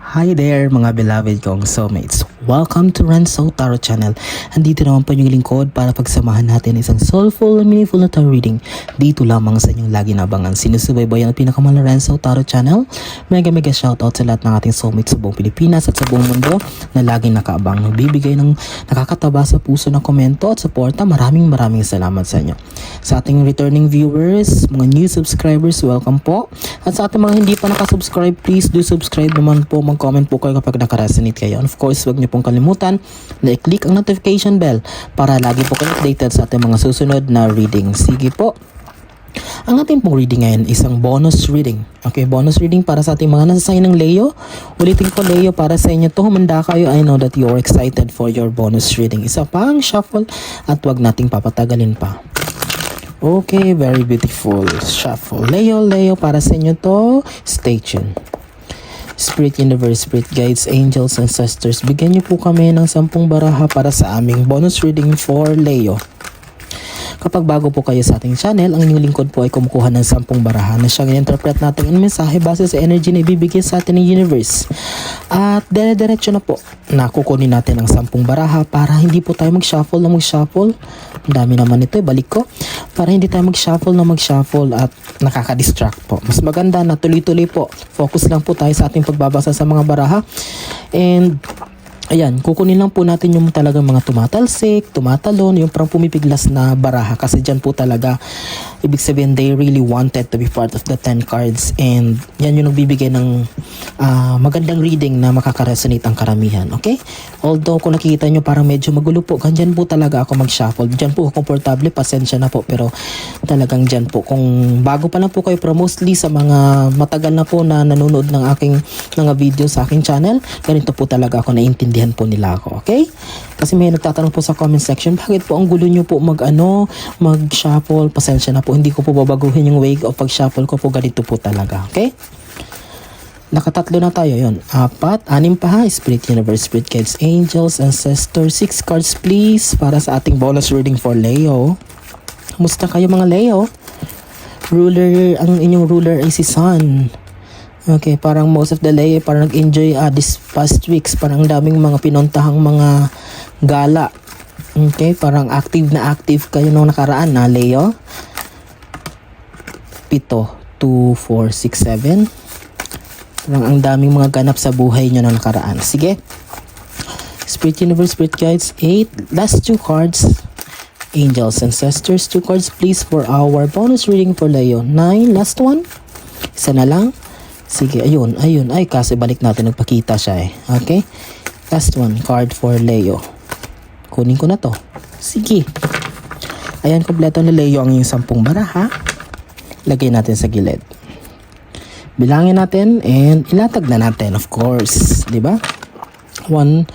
Hi there mga beloved kong soulmates. Welcome to Renzo Tarot Channel. Andito naman po yung lingkod para pagsamahan natin isang soulful and meaningful na tarot reading. Dito lamang sa inyong lagi nabangan. Sinusubaybayan ang pinakamahal na Renzo Tarot Channel. Mega shoutout sa lahat ng ating soulmates sa buong Pilipinas at sa buong mundo na laging nakaabang. Nagbibigay ng nakakataba sa puso ng komento at suporta. Maraming salamat sa inyo. Sa ating returning viewers, mga new subscribers, welcome po. At sa ating mga hindi pa nakasubscribe, please do subscribe naman po. Mag-comment po kayo kapag nakaresonate kayo. And of course, huwag niyo pong kalimutan na i-click ang notification bell para lagi po kayo updated sa ating mga susunod na reading. Sige po. Ang ating pong reading ngayon is ang bonus reading. Okay, bonus reading para sa ating mga nasa sign ng Leo. Ulitin ko Leo, para sa inyo to. Humanda kayo. I know that you are excited for your bonus reading. Isa pang shuffle at wag nating papatagalin pa. Okay, very beautiful shuffle. Leo, para sa inyo to. Stay tuned. Spirit Universe, Spirit Guides, Angels, Ancestors, bigyan niyo po kami ng 10 baraha para sa aming bonus reading for Leo. Kapag bago po kayo sa ating channel, ang inyong lingkod po ay kumukuha ng 10 baraha na siyang i-interpret natin ang mensahe base sa energy na ibibigay sa atin ng universe. At dire-diretso na po na kukunin natin ang 10 baraha para hindi po tayo mag-shuffle. Ang dami naman ito, balik ko. Para hindi tayo mag-shuffle at nakaka-distract po. Mas maganda na tuloy-tuloy po. Focus lang po tayo sa ating pagbabasa sa mga baraha. And ayan, kukunin lang po natin yung talagang mga tumatalsik, tumatalon, yung parang pumipiglas na baraha. Kasi dyan po talaga, ibig sabihin, they really wanted to be part of the 10 cards. And yan yung nagbibigay ng magandang reading na makaka-resonate ang karamihan. Okay? Although kung nakikita nyo parang medyo magulo po, dyan po talaga ako mag-shuffle. Dyan po komportable, pasensya na po. Pero talagang dyan po, kung bago pa lang po kayo, pero mostly sa mga matagal na po na nanonood ng aking mga video sa aking channel, ganito po talaga ako naiintindihan po nila ako, okay? Kasi may nagtatanong po sa comment section, bakit po ang gulo nyo po mag-shuffle? Pasensya na po, hindi ko po babaguhin yung way of pag-shuffle ko po, ganito po talaga, okay? Nakatatlo na tayo, yun. 4, 6 pa ha. Spirit Universe, Spirit Guides, Angels, Ancestors. 6 cards please para sa ating bonus reading for Leo. Kumusta kayo mga Leo? Ang inyong ruler ay si Sun. Okay, parang most of the Leo parang nag-enjoy this past weeks. Parang daming mga pinuntahang mga gala. Okay, parang active kayo nung nakaraan na Leo. 7, 2, 4, 6, 7. Parang ang daming mga ganap sa buhay nyo nung nakaraan. Sige. Spirit Universe, Spirit Guides, 8. Last 2 cards. Angels, Ancestors, 2 cards please for our bonus reading for Leo. 9, last one. Isa na lang. Sige, ayun. Ay, kasi balik natin, nagpakita siya eh. Okay? Last one, card for Leo. Kunin ko na to. Sige. Ayan, kompleto na Leo ang yung 10 baraha. Lagay natin sa gilid. Bilangin natin and ilatag na natin, of course. Diba? 1,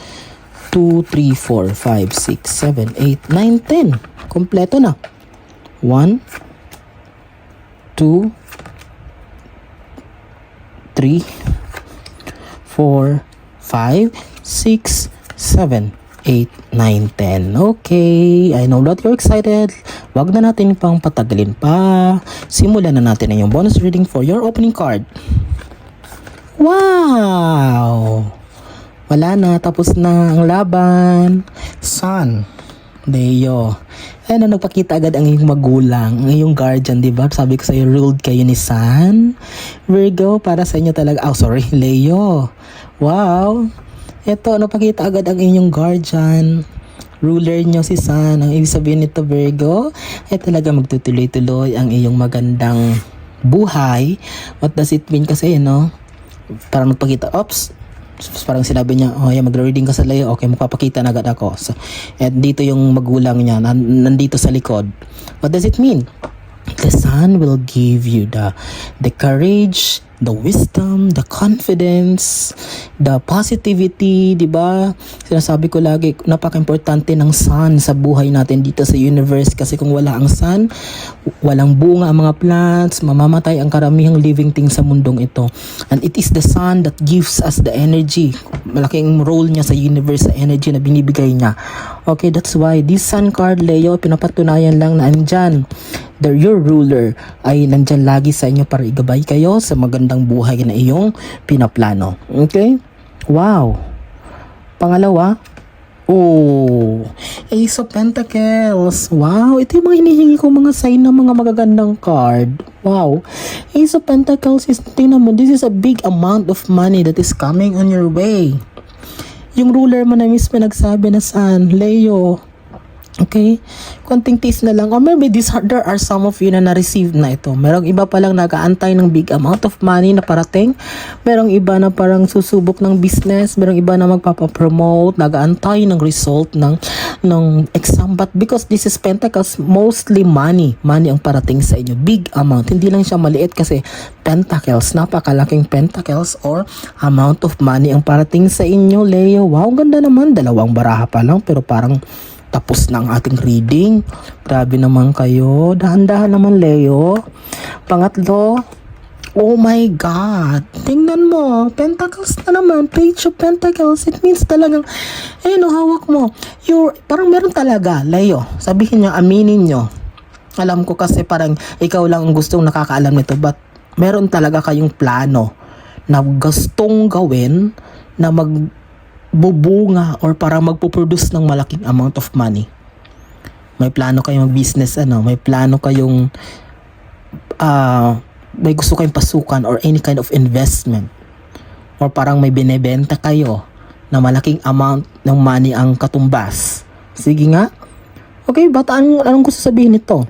2, 3, 4, 5, 6, 7, 8, 9, 10. Kompleto na. 1, 2, 3, 4, 5, 6, 7, 8, 9, 10. Okay, I know that you're excited. Wag na natin pang patagalin pa. Simulan na natin yung bonus reading for your opening card. Wow! Wala na, tapos na ang laban. Sun, Leo. Ayun na, nagpakita agad ang iyong magulang, ang iyong guardian, diba? Sabi ko sa'yo, ruled kayo ni Sun. Virgo, para sa inyo talaga. Leo. Wow. Ito, napakita agad ang inyong guardian. Ruler nyo si Sun. Ang ibig sabihin nito, Virgo, ay talaga magtutuloy-tuloy ang iyong magandang buhay. What does it mean kasi, parang nagpakita, parang sinabi niya, magre-reading ka sa Leo, okay, magpapakita na agad ako. So, at dito yung magulang niya, nandito sa likod. What does it mean? The Sun will give you the courage, the wisdom, the confidence, the positivity, di ba? Sinasabi ko lagi, napaka-importante ng Sun sa buhay natin dito sa universe kasi kung wala ang Sun, walang bunga ang mga plants, mamamatay ang karamihang living things sa mundong ito. And it is the Sun that gives us the energy. Malaking role niya sa universe, sa energy na binibigay niya. Okay, that's why this Sun card, Leo, pinapatunayan lang na andyan. Your ruler ay nandyan lagi sa inyo para igabay kayo sa magandang buhay na iyong pinaplano. Okay? Wow. Pangalawa, oh, Ace of Pentacles. Wow, ito yung mga hinihingi ko mga sign ng mga magagandang card. Wow. Ace of Pentacles is, tingnan mo, this is a big amount of money that is coming on your way. Yung ruler mo na mismo nagsabi na Sun, Leo. Okay? Konting tiis na lang. Or maybe there are some of you na na-receive na ito. Merong iba palang nag-aantay ng big amount of money na parating. Merong iba na parang susubok ng business. Merong iba na magpapapromote. Nag-aantay ng result ng exam. But because this is Pentacles, mostly money. Money ang parating sa inyo. Big amount. Hindi lang siya maliit kasi Pentacles. Napakalaking Pentacles or amount of money ang parating sa inyo, Leo. Wow, ganda naman. Dalawang baraha pa lang pero parang tapos na ang ating reading. Grabe naman kayo. Dahan-dahan naman, Leo. Pangatlo, oh my God. Tingnan mo. Pentacles na naman. Page of Pentacles. It means talagang, hawak mo. Parang meron talaga, Leo. Sabihin nyo, aminin nyo. Alam ko kasi parang ikaw lang ang gustong nakakaalam nito. But meron talaga kayong plano na gustong gawin na bubunga or para magpo-produce ng malaking amount of money. May plano kayong business, may plano kayong may gusto kayong pasukan or any kind of investment. Or parang may binebenta kayo na malaking amount ng money ang katumbas. Sige nga. Okay, but anong gusto sabihin nito?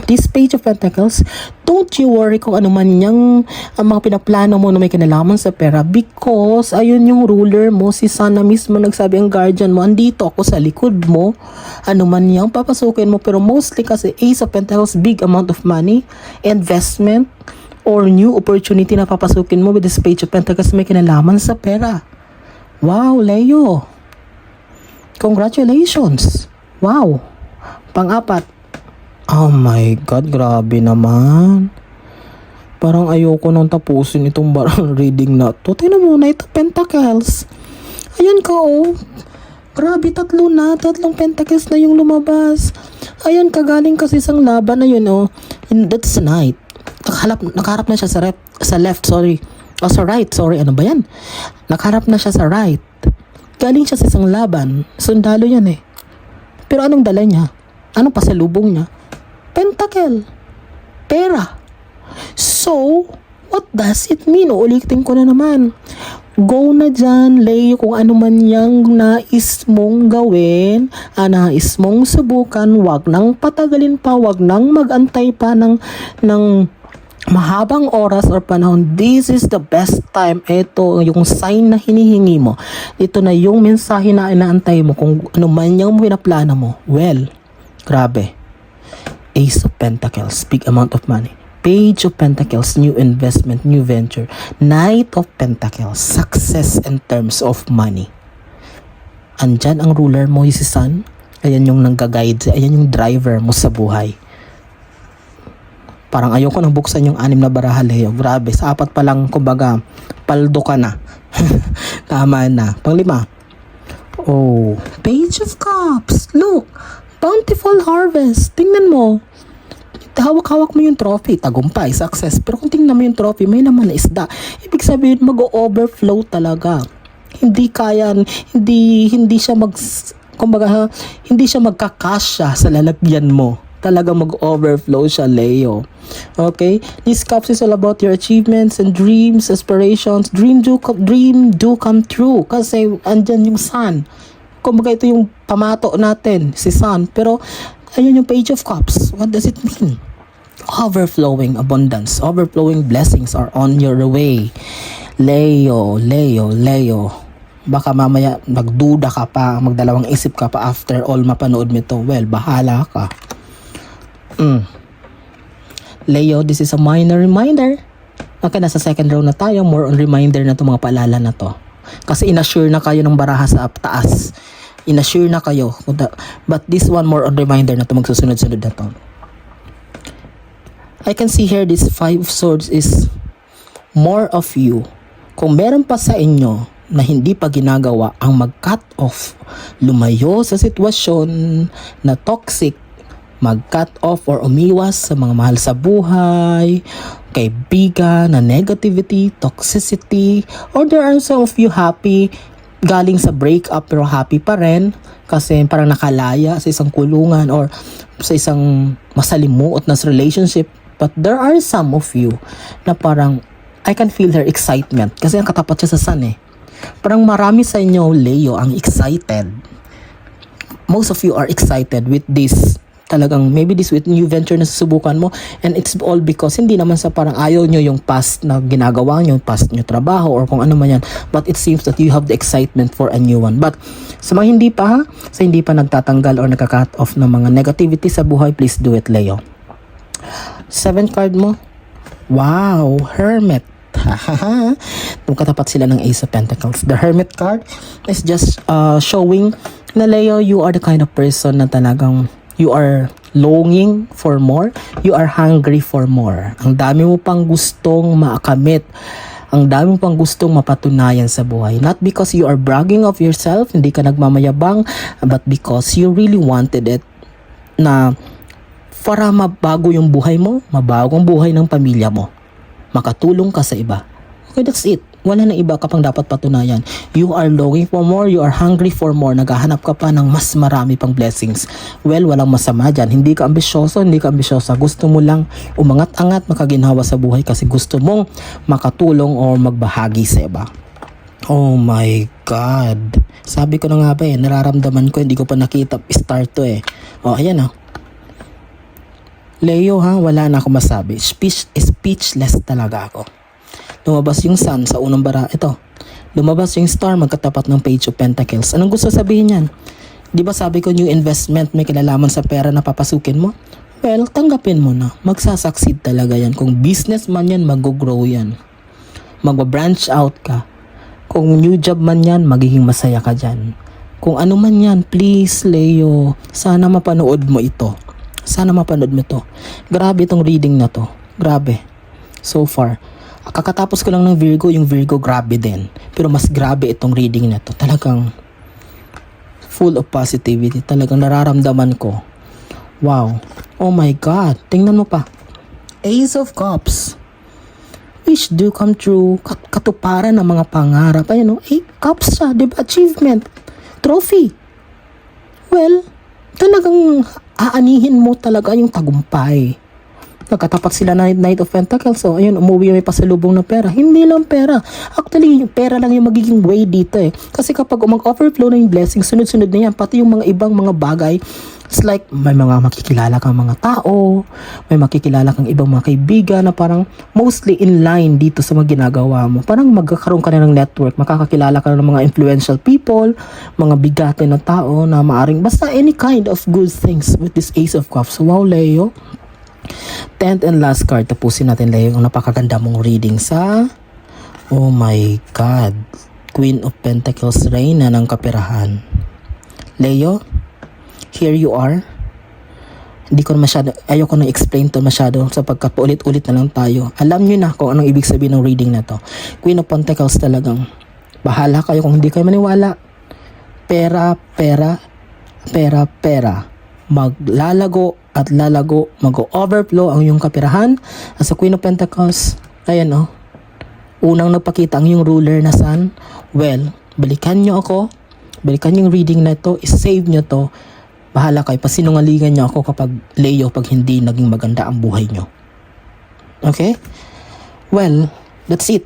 This Page of Pentacles, don't you worry kung ano man yung mga pinaplano mo na may kinalaman sa pera because ayun yung ruler mo, si Sun na mismo nagsabi ang guardian mo, andito ako sa likod mo, ano man yung papasukin mo, pero mostly kasi Ace of Pentacles, big amount of money, investment, or new opportunity na papasukin mo with this Page of Pentacles may kinalaman sa pera. Wow, Leo. Congratulations. Wow. Pang-apat, oh my God, grabe naman. Parang ayoko nang tapusin itong barang reading na to. Tingnan mo na ito, Pentacles. Ayan ka, oh. Grabe, tatlong Pentacles na yung lumabas. Ayan ka, galing kasi isang laban na yun, oh. And that's night. Nakaharap na siya sa left, sorry. O sa right, sorry, ano ba yan? Nakaharap na siya sa right. Galing siya sa isang laban. Sundalo yan, eh. Pero anong dala niya? Anong pasalubong niya? Pentacle. Pera. So, what does it mean? Ulitin ko na naman. Go na dyan, Leo, kung ano man yung nais mong gawin, nais mong subukan, wag nang patagalin pa, wag nang magantay pa ng mahabang oras or panahon. This is the best time. Ito yung sign na hinihingi mo. Ito na yung mensahe na inaantay mo kung ano man yung pinaplano mo. Well, grabe. Ace of Pentacles, big amount of money. Page of Pentacles, new investment, new venture. Knight of Pentacles, success in terms of money. Andyan ang ruler mo, si Sun. Ayan yung nangga-guide, ayan yung driver mo sa buhay. Parang ayoko nang buksan yung 6 na baraha, Leo. Grabe, sa 4 pa lang, kumbaga, paldo ka na. Tama na. Pang-5. Oh, Page of Cups. Look, bountiful harvest. Tingnan mo. Hawak-hawak mo yung trophy. Tagumpay, success. Pero kung tingnan mo yung trophy, may naman na isda. Ibig sabihin, mag-overflow talaga. Hindi siya hindi siya magkakasya sa lalagyan mo. Talaga mag-overflow siya, Leo. Okay? This cups is all about your achievements and dreams, aspirations. Dream do come true. Kasi andyan yung Sun. Kumbaga ito yung pamato natin, si Sun. Pero, ayun yung Page of Cups. What does it mean? Overflowing abundance. Overflowing blessings are on your way. Leo. Baka mamaya magduda ka pa, magdalawang isip ka pa after all mapanood mo ito. Well, bahala ka. Leo, this is a minor reminder. Okay, nasa second row na tayo. More on reminder na itong mga paalala na to. Kasi inassure na kayo ng baraha sa taas. Inassure na kayo. But this one more on reminder na ito magsusunod-sunod na to. I can see here this 5 swords is more of you. Kung meron pa sa inyo na hindi pa ginagawa ang mag-cut off, lumayo sa sitwasyon na toxic, mag-cut off or umiwas sa mga mahal sa buhay, kaibigan, na negativity, toxicity, or there are some of you happy galing sa breakup pero happy pa rin kasi parang nakalaya sa isang kulungan or sa isang masalimuot na relationship. But there are some of you na parang I can feel her excitement kasi ang katapat siya sa sun eh. Parang marami sa inyo, Leo, ang excited. Most of you are excited with this talagang maybe this with new venture na susubukan mo, and it's all because hindi naman sa parang ayaw nyo yung past na ginagawa nyo, past nyo trabaho or kung ano man yan, but it seems that you have the excitement for a new one. But sa mga hindi pa sa hindi pa nagtatanggal or nagka-cut off ng mga negativity sa buhay, please do it, Leo. 7th card mo, wow, Hermit. Nung katapat sila ng Ace of Pentacles. The Hermit card is just showing na, Leo, you are the kind of person na talagang you are longing for more. You are hungry for more. Ang dami mo pang gustong makamit. Ang dami mo pang gustong mapatunayan sa buhay. Not because you are bragging of yourself, hindi ka nagmamayabang, but because you really wanted it na para mabago yung buhay mo, mabago ang buhay ng pamilya mo. Makatulong ka sa iba. Okay, that's it. Wala na iba ka pang dapat patunayan. You are longing for more, you are hungry for more. Naghahanap ka pa ng mas marami pang blessings. Well, walang masama dyan. Hindi ka ambisyoso, hindi ka ambisyosa. Gusto mo lang umangat-angat, makaginhawa sa buhay kasi gusto mong makatulong o magbahagi sa iba. Oh my God. Sabi ko na nga ba nararamdaman ko, hindi ko pa nakita start to eh. Oh, ayan Leo wala na ako masabi. Speechless talaga ako. Lumabas yung sun sa unang bara. Ito. Lumabas yung star magkatapat ng Page of Pentacles. Anong gusto sabihin yan? Di ba sabi ko new investment may kilalaman sa pera na papasukin mo? Well, tanggapin mo na. Magsasucceed talaga yan. Kung business man yan, mag-grow yan. Mag-branch out ka. Kung new job man yan, magiging masaya ka dyan. Kung ano man yan, please, Leo, sana mapanood mo ito. Sana mapanood mo to. Grabe itong reading na to. Grabe. So far. Kakatapos ko lang ng Virgo, yung Virgo grabe din. Pero mas grabe itong reading na to. Talagang full of positivity. Talagang nararamdaman ko. Wow. Oh my God. Tingnan mo pa. Ace of Cups. Wish do come true. Katuparan ng mga pangarap. Ayan Cups siya. Diba? Achievement. Trophy. Well, talagang aanihin mo talaga yung tagumpay. Nagkatapat sila na Knight of Pentacles. So, ayun, umuwi may pasalubong na pera. Hindi lang pera. Actually, yung pera lang yung magiging way dito eh. Kasi kapag mag-overflow na yung blessing, sunod-sunod na yan. Pati yung mga ibang mga bagay, it's like may mga makikilala kang mga tao, may makikilala kang ibang mga kaibigan na parang mostly in line dito sa mga ginagawa mo. Parang magkakaroon ka na ng network, makakakilala ka na ng mga influential people, mga bigate na tao na maaring basta any kind of good things with this Ace of Cups. Wow, Leo. 10th and last card, tapusin natin, Leo, ang napakaganda mong reading sa oh my God, Queen of Pentacles, Reyna ng Kapirahan. Leo, here you are. Hindi ko masyado, ayoko na explain to masyado sapagkat paulit-ulit na lang tayo. Alam nyo na kung anong ibig sabihin ng reading na to. Queen of Pentacles talagang bahala kayo kung hindi kayo maniwala. Pera, pera, pera, pera. Maglalago at lalago, mag-overflow ang iyong kapirahan. As a Queen of Pentacles, ayan unang nagpakita ang iyong ruler na sun. Well, balikan nyo ako, balikan yung reading na ito, isave nyo to. Bahala kayo, pasinungalingan nyo ako kapag Leo, pag hindi naging maganda ang buhay nyo. Okay? Well, that's it.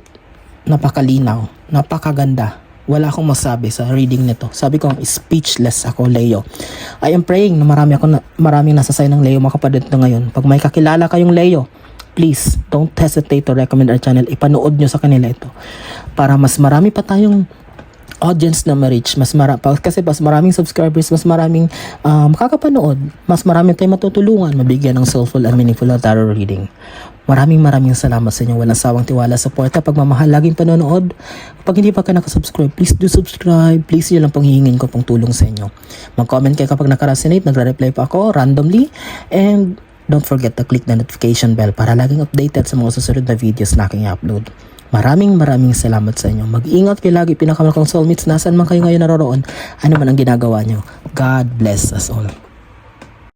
Napakalinaw, napakaganda. Wala akong masabi sa reading nito. Sabi ko, speechless ako, Leo. I am praying na maraming nasa side ng Leo mga kapatid na ngayon. Pag may kakilala kayong Leo, please don't hesitate to recommend our channel. Ipanood nyo sa kanila ito. Para mas marami pa tayong audience na ma-reach. Kasi mas maraming subscribers, mas maraming makakapanood. Mas maraming tayong matutulungan, mabigyan ng soulful and meaningful tarot reading. Maraming salamat sa inyo. Walang sawang tiwala, suporta, pagmamahal, laging panonood. Pag hindi pa ka nakasubscribe, please do subscribe. Please, yun lang pong hihingin ko pong tulong sa inyo. Mag-comment kayo kapag naka-resonate, nagre-reply pa ako randomly. And don't forget to click the notification bell para laging updated sa mga susunod na videos na aking i-upload. Maraming salamat sa inyo. Mag-ingat kayo lagi, pinakamalakang soulmates. Nasaan man kayo ngayon naroroon, ano man ang ginagawa nyo. God bless us all.